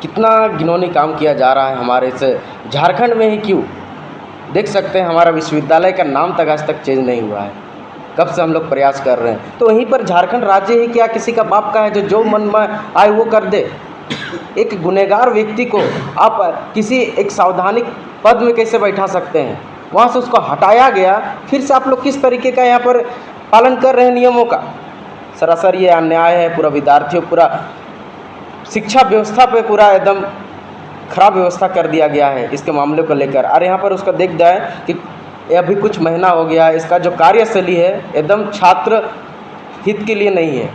कितना घिनौनी काम किया जा रहा है हमारे से झारखंड में ही क्यों। देख सकते हैं हमारा विश्वविद्यालय का नाम तक आज तक चेंज नहीं हुआ है। कब से हम लोग प्रयास कर रहे हैं, तो वहीं पर झारखंड राज्य ही क्या किसी का बाप का है जो जो मन में आए वो कर दे। एक गुनहगार व्यक्ति को आप किसी एक संवैधानिक पद में कैसे बैठा सकते हैं, वहाँ से उसको हटाया गया, फिर से आप लोग किस तरीके का यहाँ पर पालन कर रहे हैं नियमों का। सरासर ये अन्याय है। पूरा विद्यार्थियों, पूरा शिक्षा व्यवस्था पे पूरा एकदम खराब व्यवस्था कर दिया गया है इसके मामले को लेकर। और यहाँ पर उसका देख जाए कि अभी कुछ महीना हो गया, इसका जो कार्यशैली है एकदम छात्र हित के लिए नहीं है।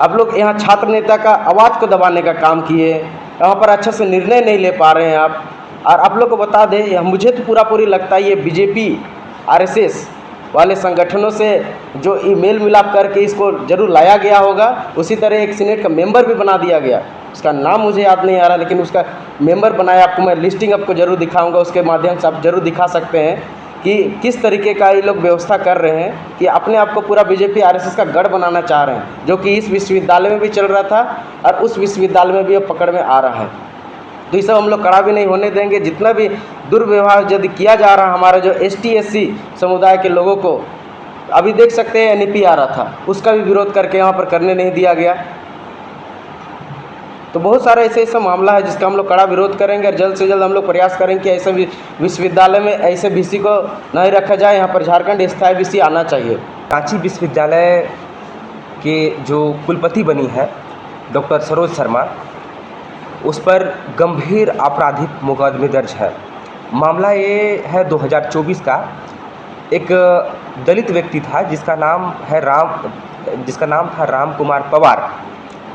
आप लोग यहाँ छात्र नेता का आवाज़ को दबाने का काम किए, यहाँ पर अच्छे से निर्णय नहीं ले पा रहे हैं आप। और आप लोग को बता दें, मुझे तो पूरी लगता है ये बीजेपी आरएसएस वाले संगठनों से जो ईमेल मिलाप करके इसको जरूर लाया गया होगा। उसी तरह एक सीनेट का मेंबर भी बना दिया गया, उसका नाम मुझे याद नहीं आ रहा, लेकिन उसका मेंबर बनाया। आपको मैं लिस्टिंग आपको जरूर दिखाऊंगा, उसके माध्यम से आप जरूर दिखा सकते हैं कि किस तरीके का ये लोग व्यवस्था कर रहे हैं कि अपने आप को पूरा बीजेपी आरएसएस का गढ़ बनाना चाह रहे हैं, जो कि इस विश्वविद्यालय में भी चल रहा था और उस विश्वविद्यालय में भी अब पकड़ में आ रहा है। तो ये सब हम लोग कड़ा भी नहीं होने देंगे। जितना भी दुर्व्यवहार यदि किया जा रहा हमारा जो एसटी एससी समुदाय के लोगों को, अभी देख सकते हैं एनईपी आ रहा था, उसका भी विरोध करके यहाँ पर करने नहीं दिया गया। तो बहुत सारा ऐसा मामला है जिसका हम लोग कड़ा विरोध करेंगे और जल्द से जल्द हम लोग प्रयास करेंगे कि ऐसे विश्वविद्यालय में ऐसे वीसी को नहीं रखा जाए। यहाँ पर झारखंड स्थायी वीसी आना चाहिए। रांची विश्वविद्यालय के जो कुलपति बनी है डॉक्टर सरोज शर्मा, उस पर गंभीर आपराधिक मुकदमे दर्ज है। मामला ये है 2024 का। एक दलित व्यक्ति था जिसका नाम था राम कुमार पवार,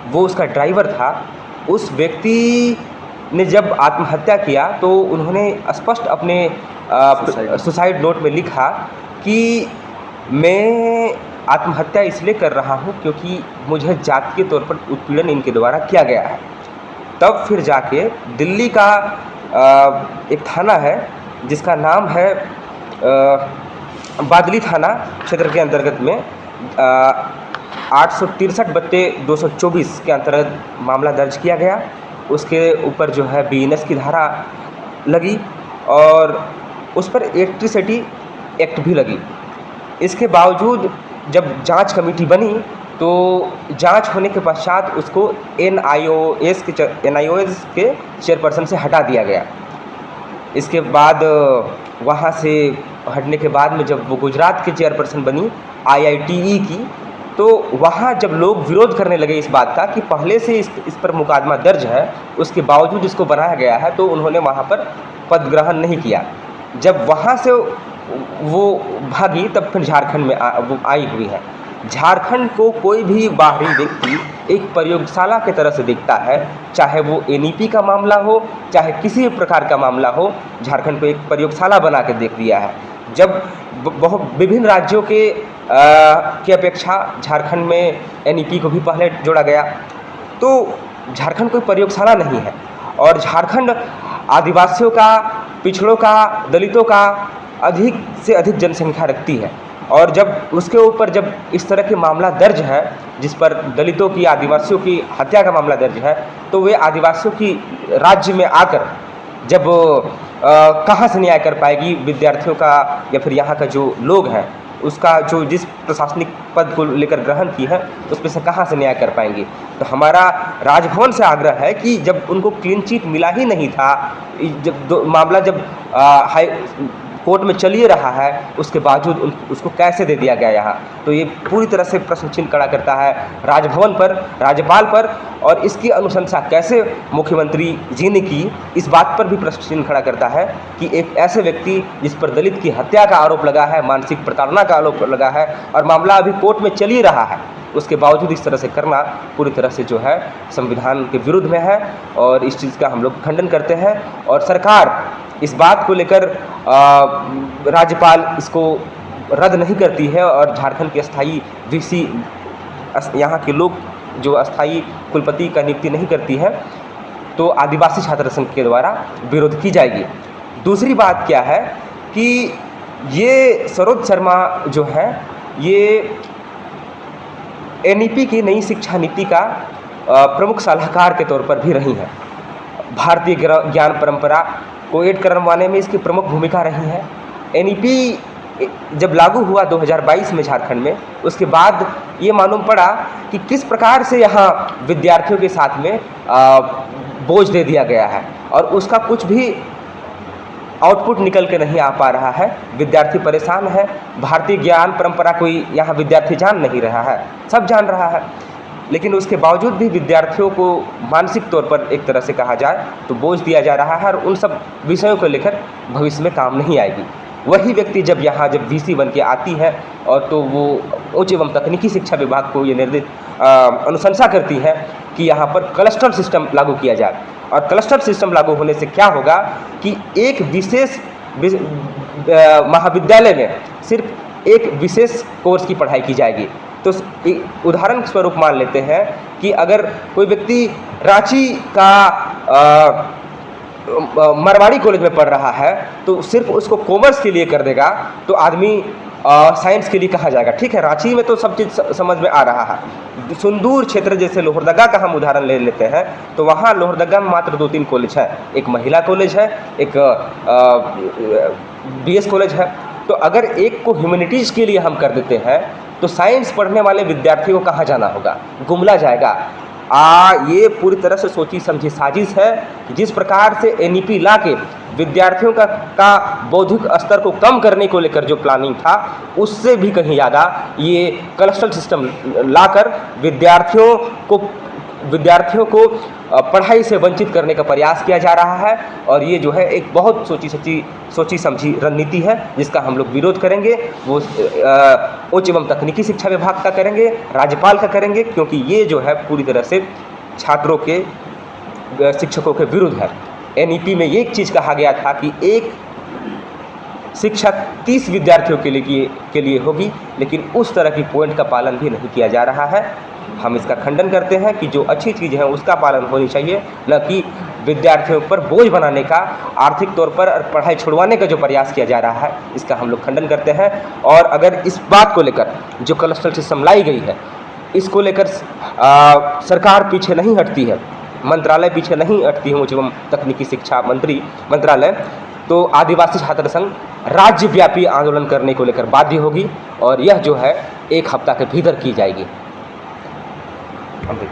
वो उसका ड्राइवर था। उस व्यक्ति ने जब आत्महत्या किया तो उन्होंने स्पष्ट अपने सुसाइड नोट में लिखा कि मैं आत्महत्या इसलिए कर रहा हूँ क्योंकि मुझे जाति के तौर पर उत्पीड़न इनके द्वारा किया गया है। तब फिर जाके दिल्ली का एक थाना है जिसका नाम है बादली थाना क्षेत्र के अंतर्गत में 863/224 के अंतर्गत मामला दर्ज किया गया। उसके ऊपर जो है बीएनएस की धारा लगी और उस पर इलेक्ट्रिसिटी एक्ट भी लगी। इसके बावजूद जब जांच कमेटी बनी तो जांच होने के पश्चात उसको एनआईओएस के चेयरपर्सन से हटा दिया गया। इसके बाद वहाँ से हटने के बाद में जब वो गुजरात के चेयरपर्सन बनी आईआईटीई की, तो वहाँ जब लोग विरोध करने लगे इस बात का कि पहले से इस पर मुकदमा दर्ज है, उसके बावजूद इसको बनाया गया है, तो उन्होंने वहाँ पर पद ग्रहण नहीं किया। जब वहाँ से वो भागी तब फिर झारखंड में वो आई हुई है। झारखंड को कोई भी बाहरी व्यक्ति एक प्रयोगशाला की तरह से देखता है, चाहे वो एनईपी का मामला हो, चाहे किसी भी प्रकार का मामला हो। झारखंड को एक प्रयोगशाला बना के देख दिया है। जब बहुत विभिन्न राज्यों के अपेक्षा झारखंड में एनईपी को भी पहले जोड़ा गया, तो झारखंड कोई प्रयोगशाला नहीं है। और झारखंड आदिवासियों का, पिछड़ों का, दलितों का अधिक से अधिक जनसंख्या रखती है। और जब उसके ऊपर जब इस तरह के मामला दर्ज है जिस पर दलितों की, आदिवासियों की हत्या का मामला दर्ज है, तो वे आदिवासियों की राज्य में आकर जब कहाँ से न्याय कर पाएगी विद्यार्थियों का या फिर यहाँ का जो लोग हैं उसका, जो जिस प्रशासनिक पद को लेकर ग्रहण की है उस पर से कहाँ से न्याय कर पाएंगे। तो हमारा राजभवन से आग्रह है कि जब उनको क्लीन चिट मिला ही नहीं था, जब मामला जब हाई कोर्ट में चलिए रहा है, उसके बावजूद उसको कैसे दे दिया गया यहाँ। तो ये पूरी तरह से प्रश्न चिन्ह खड़ा करता है राजभवन पर, राज्यपाल पर, और इसकी अनुशंसा कैसे मुख्यमंत्री जी ने की, इस बात पर भी प्रश्न चिन्ह खड़ा करता है कि एक ऐसे व्यक्ति जिस पर दलित की हत्या का आरोप लगा है, मानसिक प्रताड़ना का आरोप लगा है और मामला अभी कोर्ट में चल ही रहा है, उसके बावजूद इस तरह से करना पूरी तरह से जो है संविधान के विरुद्ध में है। और इस चीज़ का हम लोग खंडन करते हैं। और सरकार इस बात को लेकर राज्यपाल इसको रद्द नहीं करती है और झारखंड के अस्थाई वीसी, यहाँ के लोग जो अस्थाई कुलपति का नियुक्ति नहीं करती है, तो आदिवासी छात्र संघ के द्वारा विरोध की जाएगी। दूसरी बात क्या है कि ये सरोज शर्मा जो है ये एनईपी की नई शिक्षा नीति का प्रमुख सलाहकार के तौर पर भी रही हैं। भारतीय ज्ञान परंपरा को ऐड करवाने में इसकी प्रमुख भूमिका रही है। एनईपी जब लागू हुआ 2022 में झारखंड में, उसके बाद ये मालूम पड़ा कि किस प्रकार से यहाँ विद्यार्थियों के साथ में बोझ दे दिया गया है और उसका कुछ भी आउटपुट निकल के नहीं आ पा रहा है। विद्यार्थी परेशान है। भारतीय ज्ञान परंपरा कोई यहाँ विद्यार्थी जान नहीं रहा है, सब जान रहा है, लेकिन उसके बावजूद भी विद्यार्थियों को मानसिक तौर पर एक तरह से कहा जाए तो बोझ दिया जा रहा है और उन सब विषयों को लेकर भविष्य में काम नहीं आएगी। वही व्यक्ति जब वीसी बन के आती है और तो वो उच्च एवं तकनीकी शिक्षा विभाग को ये निर्देश अनुशंसा करती है कि यहाँ पर क्लस्टर सिस्टम लागू किया जाए। और क्लस्टर सिस्टम लागू होने से क्या होगा कि एक विशेष महाविद्यालय में सिर्फ एक विशेष कोर्स की पढ़ाई की जाएगी। तो उदाहरण स्वरूप मान लेते हैं कि अगर कोई व्यक्ति रांची का मारवाड़ी कॉलेज में पढ़ रहा है तो सिर्फ उसको कॉमर्स के लिए कर देगा तो आदमी साइंस के लिए कहा जाएगा। ठीक है, रांची में तो सब चीज़ समझ में आ रहा है। सुंदूर क्षेत्र जैसे लोहरदगा का हम उदाहरण ले लेते हैं तो वहाँ लोहरदगा में मात्र 2-3 कॉलेज हैं। एक महिला कॉलेज है, एक बीएस कॉलेज है। तो अगर एक को ह्यूमैनिटीज़ के लिए हम कर देते हैं तो साइंस पढ़ने वाले विद्यार्थियों को कहाँ जाना होगा, गुमला जाएगा। ये पूरी तरह से सोची समझी साजिश है। जिस प्रकार से एनईपी ला के विद्यार्थियों का बौद्धिक स्तर को कम करने को लेकर जो प्लानिंग था, उससे भी कहीं ज़्यादा ये क्लस्टर सिस्टम लाकर विद्यार्थियों को पढ़ाई से वंचित करने का प्रयास किया जा रहा है। और ये जो है एक बहुत सोची समझी रणनीति है जिसका हम लोग विरोध करेंगे। वो उच्च एवं तकनीकी शिक्षा विभाग का करेंगे, राज्यपाल का करेंगे, क्योंकि ये जो है पूरी तरह से छात्रों के शिक्षकों के विरुद्ध है। एनईपी में एक चीज़ कहा गया था कि एक शिक्षक 30 विद्यार्थियों के लिए होगी, लेकिन उस तरह की पॉइंट का पालन भी नहीं किया जा रहा है। हम इसका खंडन करते हैं कि जो अच्छी चीज़ है उसका पालन होनी चाहिए, न कि विद्यार्थियों पर बोझ बनाने का, आर्थिक तौर पर पढ़ाई छुड़वाने का जो प्रयास किया जा रहा है, इसका हम लोग खंडन करते हैं। और अगर इस बात को लेकर जो क्लस्टर सिस्टम लाई गई है, इसको लेकर सरकार पीछे नहीं हटती है, मंत्रालय पीछे नहीं हटती है, उच्च एवं तकनीकी शिक्षा मंत्रालय, तो आदिवासी छात्र संघ राज्यव्यापी आंदोलन करने को लेकर बाध्य होगी और यह जो है 1 हफ्ता के भीतर की जाएगी। आगे